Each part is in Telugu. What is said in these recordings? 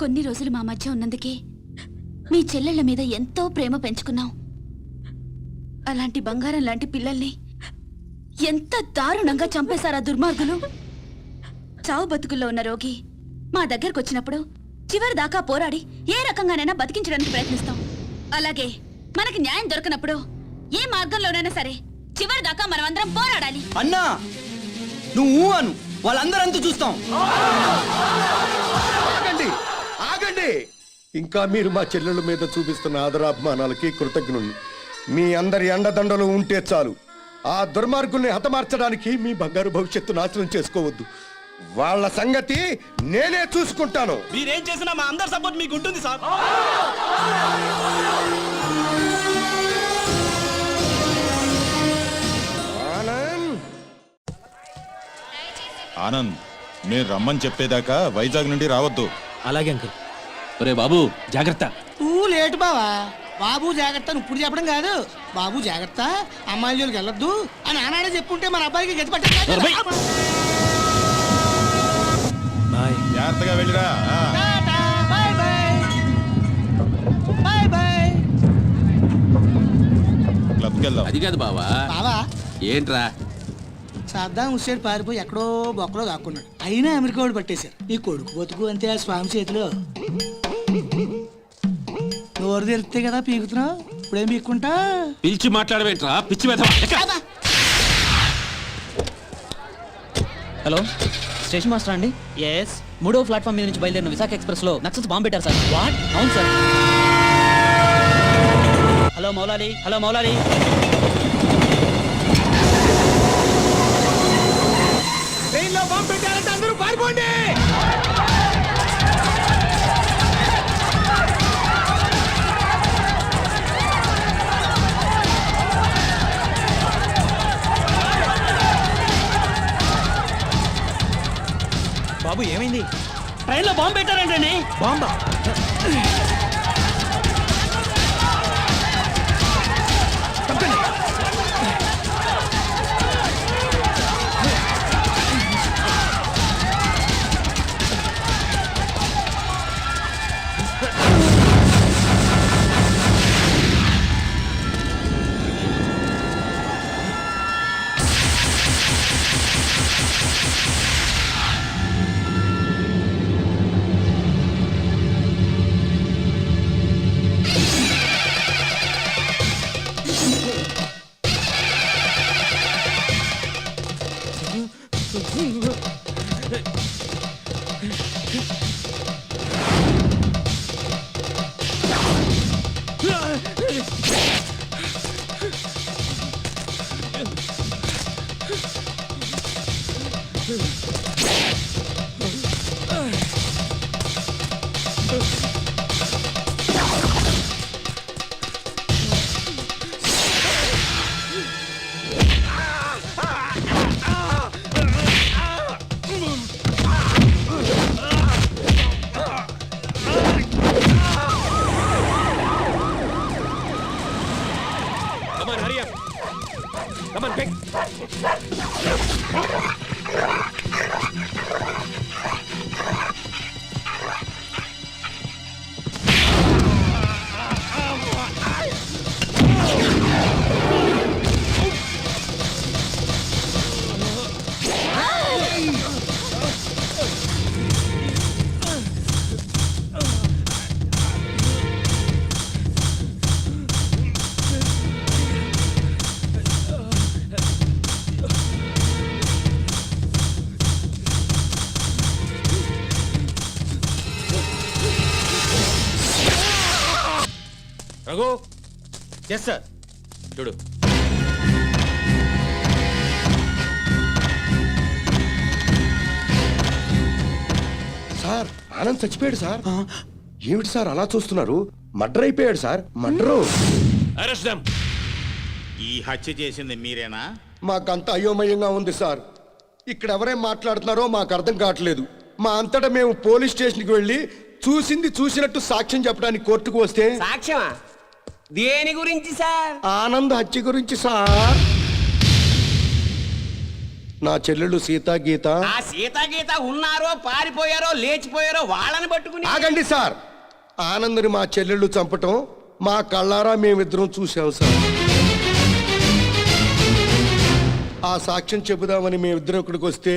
కొన్ని రోజులు మా మధ్య ఉన్నందుకే మీ చెల్లెళ్ళ మీద ఎంతో ప్రేమ పెంచుకున్నాం. అలాంటి బంగారం లాంటి పిల్లల్ని ఎంత దారుణంగా చంపేశారా దుర్మార్గులు. చావు బతుకుల్లో ఉన్న రోగి మా దగ్గరకు వచ్చినప్పుడు చివరి దాకా పోరాడి ఏ రకంగానైనా బతికించడానికి ప్రయత్నిస్తాం. అలాగే మనకి న్యాయం దొరకనప్పుడు ఏ మార్గంలోనైనా సరే చివరి దాకా మనం అందరం పోరాడాలి. అన్నా నువ్వు అను, వాళ్ళందరంతా చూస్తాం. ఆగండి ఆగండి. ఇంకా మీరు మా చెల్లెల మీద చూపిస్తున్న ఆదరాభిమానాలకి కృతజ్ఞుణ్ణి. మీ అందరి అండదండలు ఉంటే చాలు. ఆ దుర్మార్గుల్ని హతమార్చడానికి మీ బంగారు భవిష్యత్తు నాశనం చేసుకోవద్దు. వాళ్ళ సంగతి నేనే చూసుకుంటాను. మీరేం చేసినా మా అందరి సపోర్ట్ మీకు ఉంటుంది సార్. ఆనంద్, నేను రమ్మని చెప్పేదాకా వైజాగ్ నుండి రావద్దు. అలాగే అంకుల్. ఒరే బాబు జాగ్రత్త. నువ్వు లేటు బావా. బాబు జాగ్రత్త ఇప్పుడు చెప్పడం కాదు. బాబు జాగ్రత్త, అమ్మాయిల జోలికి వెళ్ళొద్దు అని ఆనాడే చెప్పుంటే మన అబ్బాయికి గతి పట్టే. బాయ్. జాగ్రత్తగా వెళ్ళిరా. క్లబ్కి వెళ్దాం. అది కాదు బావా. బావా ఏంట్రా? సద్దాం హుస్సేన్ పారిపోయి ఎక్కడో బొక్కలో దాక్కున్నాడు. అయినా అమెరికా వాడు పట్టేశారు. నీ కొడుకు బతుకు అంతే ఆ స్వామి చేతిలో. నోరు తెరిస్తే కదా పీకుతున్నావు. ఇప్పుడేం పీక్కుంటా. పిలిచి మాట్లాడవేంట్రా పిచ్చి వెధవా. హలో, స్టేషన్ మాస్టర్ అండి? ఎస్. 3వ ప్లాట్ఫామ్ మీద నుంచి బయలుదేరిన విశాఖ ఎక్స్ప్రెస్ లో నక్సల్స్ బాంబు పెట్టారు సార్. వాట్? అవును sir. Hello Maulali, hello Maulali. ట్రైన్లో బాంబు పెట్టారంటే అందరూ పారిపోండి. బాబు ఏమైంది? ట్రైన్ లో బాంబు పెట్టారంటండి. బాంబా? రఘు. Yes sir. చూడు. సార్ ఆనంద్ చచ్చిపోయాడు సార్. ఏమిటి సార్ అలా చూస్తున్నారు? మర్డర్ అయిపోయాడు సార్. మర్డరు. Arrest them. ఈ హత్య చేసింది మీరేనా? మాకంత అయోమయంగా ఉంది సార్. ఇక్కడ ఎవరేం మాట్లాడుతున్నారో మాకు అర్థం కావట్లేదు. మా అంతటా మేము పోలీస్ స్టేషన్కి వెళ్ళి చూసింది చూసినట్టు సాక్ష్యం చెప్పడానికి కోర్టుకు వస్తే సాక్ష్యమా? దేని గురించి సార్? ఆనంద్ హత్య గురించి సార్. నా చెల్లెళ్ళు సీత గీత. ఆ సీతాగీత ఉన్నారో పారిపోయారో లేచిపోయారో వాళ్ళని పట్టుకుని ఆగండి సార్. ఆనందని మా చెల్లెళ్ళు చంపటం మా కళ్ళారా మేమిద్దరం చూసాం సార్. ఆ సాక్ష్యం చెబుదామని మేమిద్దరం ఇక్కడికి వస్తే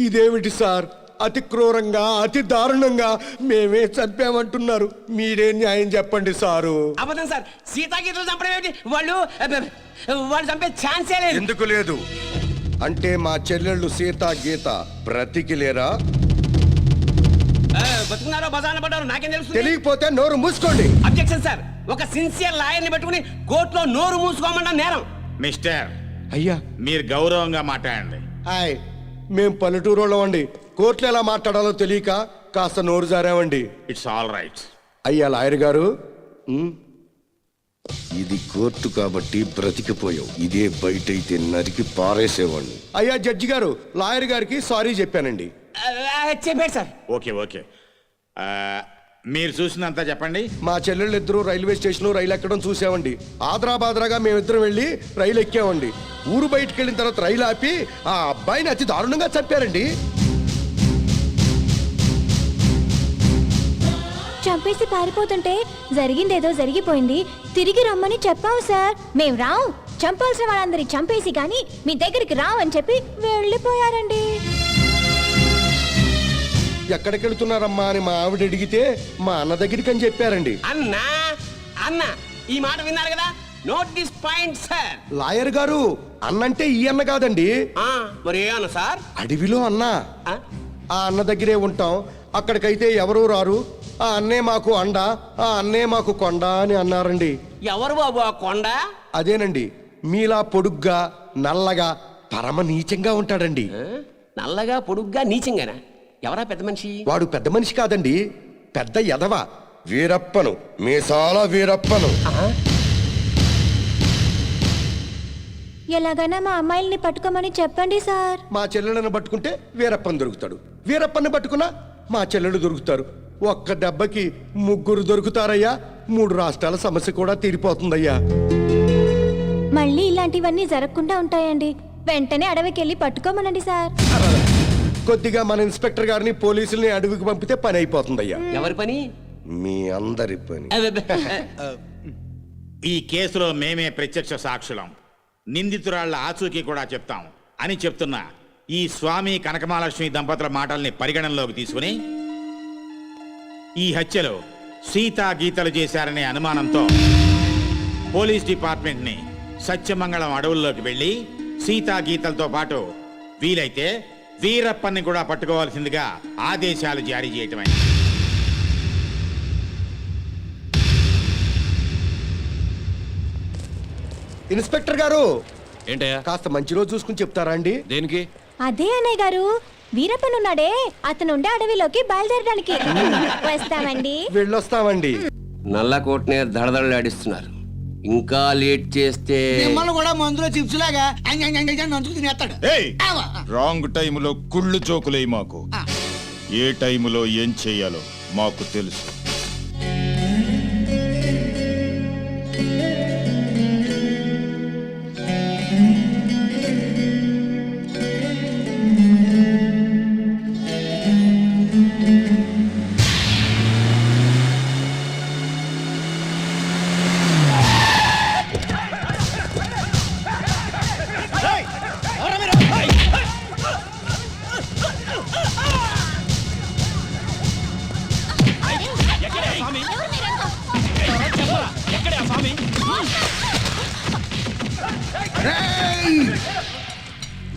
ఇదేమిటి సార్, అతి క్రూరంగా అతి దారుణంగా మేమే చంపామంటున్నారు. మీరే న్యాయం చెప్పండి సారు. అబద్ధం సార్, సీతాగీతలు చంపడం ఏమిటి? వాళ్ళు చంపే ఛాన్సే లేదు. ఎందుకు లేదు అంటే మా చెల్లెళ్ళు సీత గీత బ్రతికి లేరా? బతుకున్నారో బజాన పడ్డారో నాకేం తెలుసు? తెలియకపోతే నోరు మూసుకోండి. అబ్జెక్షన్ సార్, ఒక సిన్సియర్ లాయర్ని పెట్టుకుని కోర్టులో నోరు మూసుకోమన్నా నేరం. మిస్టర్, అయ్యా మీరు గౌరవంగా మాట్లాడండి. హాయ్, మేం పల్లెటూరు అండి. కోర్టులో ఎలా మాట్లాడాలో తెలియక కాస్త నోరు జారామండి. It's all right. అయ్యా లాయర్ గారు, ఇది కోర్టు కాబట్టి బ్రతికిపోయావు. ఇదే బయట అయితే నరికి పారేసేవాడిని. అయ్యా జడ్జి గారు, లాయర్ గారికి సారీ చెప్పానండి. చెప్పాడు సార్. ఓకే ఓకే, మీరు చూసినంత చెప్పండి. మా చెల్లెళ్ళు ఇద్దరు రైల్వే స్టేషన్ రైలు ఎక్కడం చూసామండి. ఆదరాబాదరాగా మేమిద్దరం వెళ్ళి రైలు ఎక్కామండి. ఊరు బయటకు వెళ్ళిన తర్వాత రైలు ఆపి ఆ అబ్బాయిని అతి దారుణంగా చంపారండి. చంపేసి పారిపోతుంటే జరిగిందేదో జరిగిపోయింది, తిరిగి రమ్మని చెప్పావు సార్. మేం రావు, చంపాల్సిన వాళ్ళందరి చంపేసి గాని మీ దగ్గరికి రావని చెప్పి వెళ్ళిపోయారండి. ఎక్కడికి వెళుతున్నారమ్మా అని మా ఆవిడ అడిగితే మా అన్న దగ్గరికి అని చెప్పారండి. అన్నా అన్న ఈ మాట విన్నారు కదా, note this point sir. Lawyer గారు, అన్నంటే ఈ అన్న కాదండి. మరి ఏ అన్న సార్? అడవిలో అన్న. ఆ అన్న దగ్గరే ఉంటాం. అక్కడికైతే ఎవరూ రారు. ఆ అన్నే మాకు అండ, ఆ అన్నే మాకు కొండ అని అన్నారండి. ఎవరు బాబు ఆ కొండ? అదేనండి, మీలా పొడుగ్గా నల్లగా పరమ నీచంగా ఉంటాడండి. నల్లగా పొడుగ్గా నీచంగానా? ఎవరా పెద్ద మనిషి? వాడు పెద్ద మనిషి కాదండి, పెద్ద ఎదవ. వీరప్పను, మీసాల వీరప్పను. ఎలాగైనా మా అమ్మాయిల్ని పట్టుకోమని చెప్పండి సార్. మా చెల్లెలను పట్టుకుంటే వీరప్పని దొరుకుతాడు. వీరప్పని పట్టుకున్నా మా చెల్లెలు దొరుకుతారు. ఒక్క దెబ్బకి ముగ్గురు దొరుకుతారయ్యా. 3 రాష్ట్రాల సమస్య కూడా తీరిపోతుందయ్యా. మళ్ళీ ఇలాంటివన్నీ జరగకుండా ఉంటాయండి. వెంటనే అడవికి వెళ్ళి పట్టుకోమనండి సార్. కొద్దిగా మన ఇన్స్పెక్టర్ గారిని పోలీసుల్ని అడవికి పంపితే పని అయిపోతుందయ్యా. ఎవరి పని? మీ అందరి పని. ఈ కేసులో మేమే ప్రత్యక్ష సాక్షులం, నిందితురాళ్ల ఆచూకీ కూడా చెప్తాం అని చెప్తున్న ఈ స్వామి కనకమహాలక్ష్మి దంపతుల మాటల్ని పరిగణనలోకి తీసుకుని ఈ హత్యలో సీతా గీతలు చేశారనే అనుమానంతో పోలీస్ డిపార్ట్మెంట్ని సత్యమంగళం అడవుల్లోకి వెళ్ళి సీతా గీతలతో పాటు వీలైతే వీరప్పన్ని కూడా పట్టుకోవాల్సిందిగా ఆదేశాలు జారీ చేయటమైంది. ఇన్స్పెక్టర్ గారు, ఏంటయ్యా? కాస్త మంచి రోజు చూసుకుని చెప్తారా అండి? దేనికి? అదే అన్నయ్య గారు, వీరప్పనున్నాడే అతనుండే అడవిలోకి బయలుదేరడానికి. వస్తామండి. వెళ్ళొస్తామండి. నల్ల కోట్నే దడదడలాడిస్తున్నారు. ఇంకా లేట్ చేస్తే మిమ్మల్ని కూడా మందులో చిప్స్ లాగా నంచుకు తినేస్తాడు. రాంగ్ టైములో కుళ్ళు జోకులే మాకు. ఏ టైములో ఏం చెయ్యాలో మాకు తెలుసు.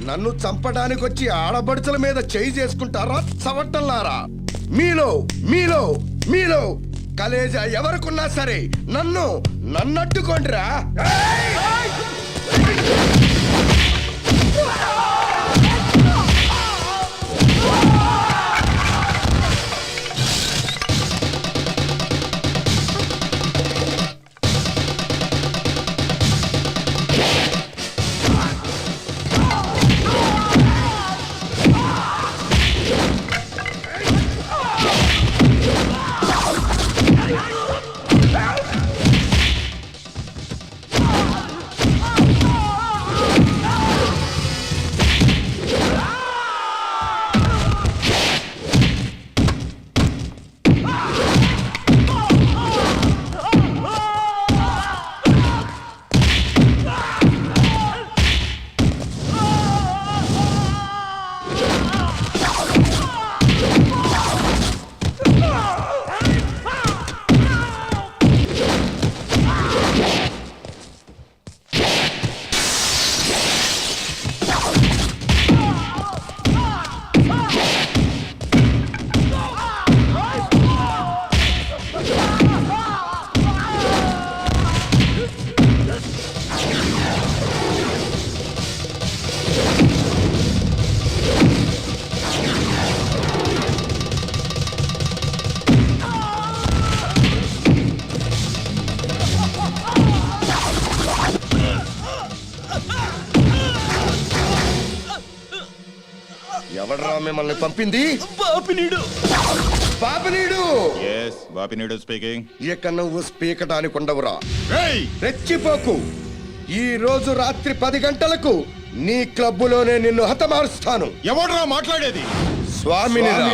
నన్ను చంపడానికి వచ్చి ఆడబడుచుల మీద చేయి చేసుకుంటారా చవట్టల్లారా? మీలో మీలో మీలో కలేజా ఎవరికున్నా సరే నన్నట్టుకోండిరా. ఎవడ్రా మిమ్మల్ని పంపింది? బాపినీడు. పాపనీడు. బాపినీడు స్పీకింగ్. ఇక నువ్వు స్పీకటానికి ఉండవురా. రెచ్చిపోకు. ఈ రోజు రాత్రి 10 గంటలకు నీ క్లబ్బులోనే నిన్ను హతమారుస్తాను. ఎవడ్రా మాట్లాడేది? స్వామినిరా.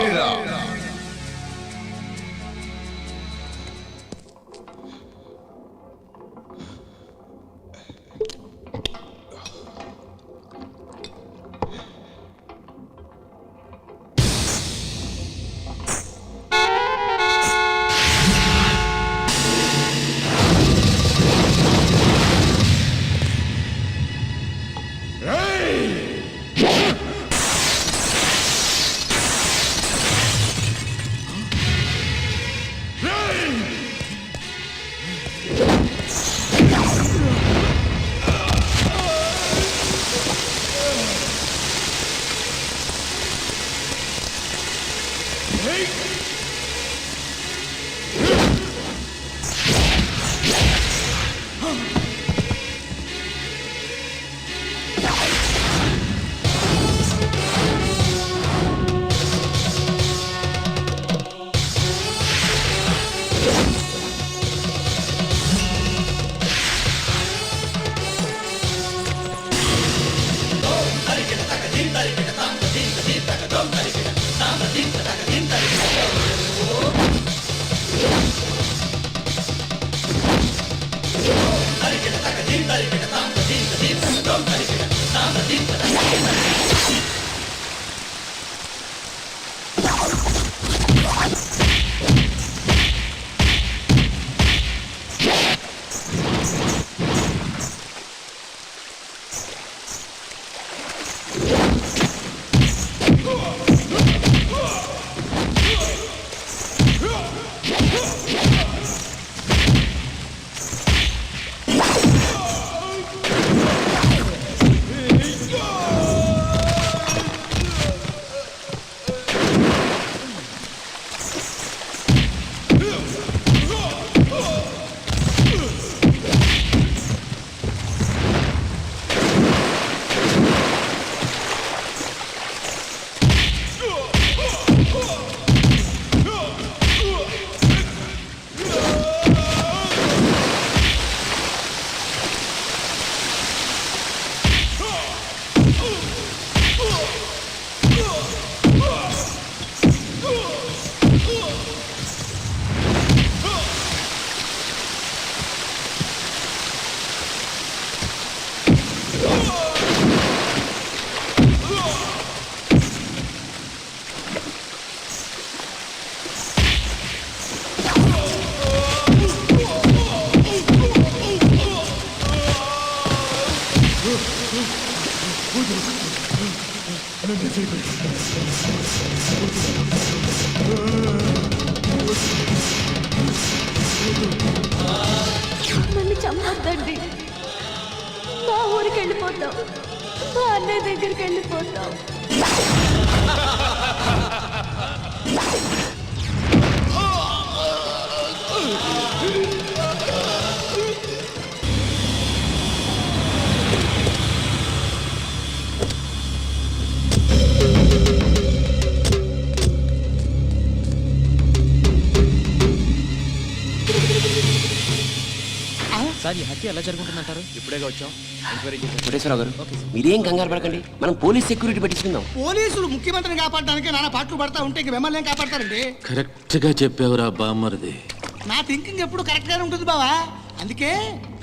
నన్ను చంపొద్దండి. మా ఊరికి వెళ్ళిపోతాం. మా అన్నయ్య దగ్గరికి వెళ్ళిపోతాం. సార్ ఈ హత్య ఎలా జరుగుతుందంటారు? ఇప్పుడేగా వచ్చాం ఎంక్వైరీ చేసి కోటేశ్వరరావు గారు మీరేం కంగారు పడకండి, మనం పోలీస్ సెక్యూరిటీ పెట్టించుకుందాం. పోలీసులు ముఖ్యమంత్రిని కాపాడడానికి నానా పాటలు పడతా ఉంటే ఇంక మిమ్మల్ని ఏం కాపాడతారండి? కరెక్ట్ గా చెప్పావురా బామ్మరిది. నా థింకింగ్ ఎప్పుడు కరెక్ట్ గానే ఉంటుంది బావా. అందుకే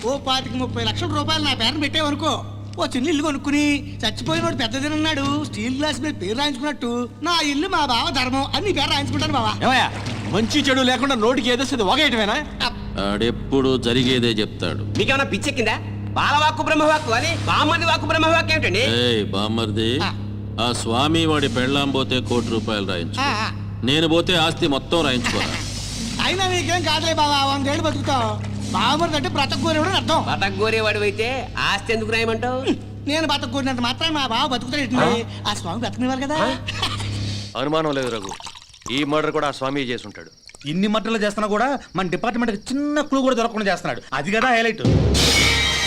ఓ 25-30 లక్షల రూపాయలు నా పేరుని పెట్టావనుకో, ఓ చిన్న ఇల్లు కొనుక్కుని చచ్చిపోయినోడు పెద్దదినన్నాడు స్టీల్ గ్లాస్ మీద పేరు రాయించుకున్నట్టు నా ఇల్లు మా బావ ధర్మం అని నీ పేరు రాయించుకుంటాను బావా. ఏమయ్యా మంచి చెడు లేకుండా నోటికి ఏదొస్తుంది ఒకటమేనా? ఆడెప్పుడు జరిగేదే చెప్తాడు. మీకేమన్నా పిచ్చెక్కిందా? బాలవాక్కు బ్రహ్మవాక్కు అని బామ్మది వాక్కు బ్రహ్మవాక్కు ఏమిటండి? ఏయ్ బామ్మర్ది, ఆ స్వామి వాడి పెళ్ళాం పోతే ₹1,00,00,000 రాయించు, నేను పోతే ఆస్తి మొత్తం రాయించుకోరా. అయినా నీకేం కాదులే బావా, 100 ఏళ్ళు బతుకుతావు. బావమరిది అంటే బ్రతకూరేవాడు అని అర్థం. బతకగోరేవాడు అయితే ఆస్తి ఎందుకు రాయమంటావు? నేను బతకూరినంత మాత్రం మా బావ బతుకుతాడు. ఆ స్వామి బతకనివ్వాలి కదా. అనుమానం లేదు రఘు, ఈ మర్డర్ కూడా ఆ స్వామి చేసి ఉంటాడు. ఇన్ని మట్టలు చేస్తున్నా కూడా మన డిపార్ట్మెంట్ చిన్న క్లూ కూడా దొరకకుండా చేస్తున్నాడు. అది కదా హైలైట్.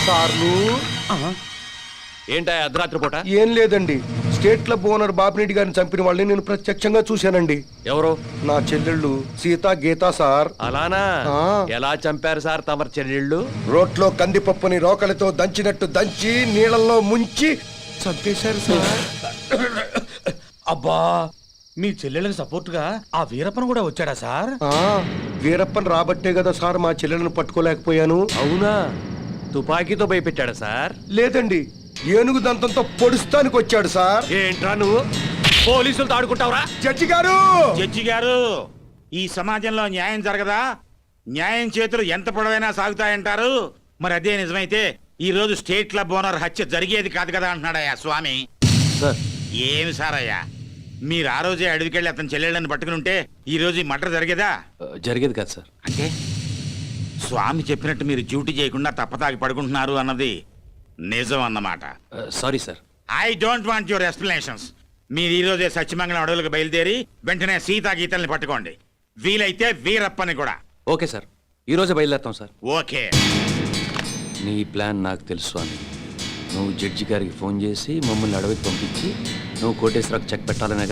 సార్లు ఏంటా అర్ధరాత్రి పూట? ఏం లేదండి, స్టేట్ క్లబ్ ఓనర్ బాపిరెడ్డి గారిని చంపిన వాళ్ళని నేను ప్రత్యక్షంగా చూశానండి. ఎవరు? నా చెల్లెళ్ళు సీత గీత సార్. అలానా? ఆ. ఎలా చంపారు సార్ తమరు చెల్లెళ్ళు? రోట్లో కందిపప్పుని రోకలితో దంచినట్టు దంచి నీళ్ళల్లో ముంచి చంపేశారు సార్. అబ్బా, మీ చెల్లెళ్ళకి సపోర్ట్ గా ఆ వీరప్పన్ కూడా వచ్చాడా సార్? వీరప్పన్ రాబట్టే కదా సార్ మా చెల్లెలను పట్టుకోలేకపోయాను. అవునా? తుపాకీతో భయపెట్టాడా సార్? లేదండి, ఏనుగు దంతంతో పొడుస్తానికి వచ్చాడు సార్. ఏంట్రా నువ్వు పోలీసులతో ఆడుకుంటావురా? జడ్జి గారు, జడ్జి గారు, ఈ సమాజంలో న్యాయం జరగదా? న్యాయం చేతులు ఎంత పొడవైనా సాగుతాయంటారు. మరి అదే నిజమైతే ఈ రోజు స్టేట్ క్లబ్ ఓనర్ హత్య జరిగేది కాదు కదా అంటున్నాడయ్యా స్వామి. సార్ ఏమి సార్ అయ్యా, మీరు ఆ రోజే అడవికెళ్ళి అతని చెల్లెళ్ళని పట్టుకుని ఉంటే ఈ రోజు ఈ మర్డర్ జరిగేదా? జరిగేది కాదు సార్. అంటే స్వామి చెప్పినట్టు మీరు డ్యూటీ చేయకుండా తప్పతాగి పడుకుంటున్నారు అన్నది నిజం అన్నమాట. Sorry sir. I don't want your explanations. మీరు ఈ రోజే సత్యమంగళం అడవులకు బయలుదేరి వెంటనే సీతా గీతల్ని పట్టుకోండి, వీలైతే వీరప్పని కూడా. ఓకే సార్, ఈ రోజే బయలుదేరుతాం సార్. ఓకే. నీ ప్లాన్ నాకు తెలుసు స్వామి. నువ్వు జడ్జి గారికి ఫోన్ చేసి మమ్మల్ని అడవికి పంపించి నువ్వు కోటేశ్వరకు చెక్ పెట్టాలనే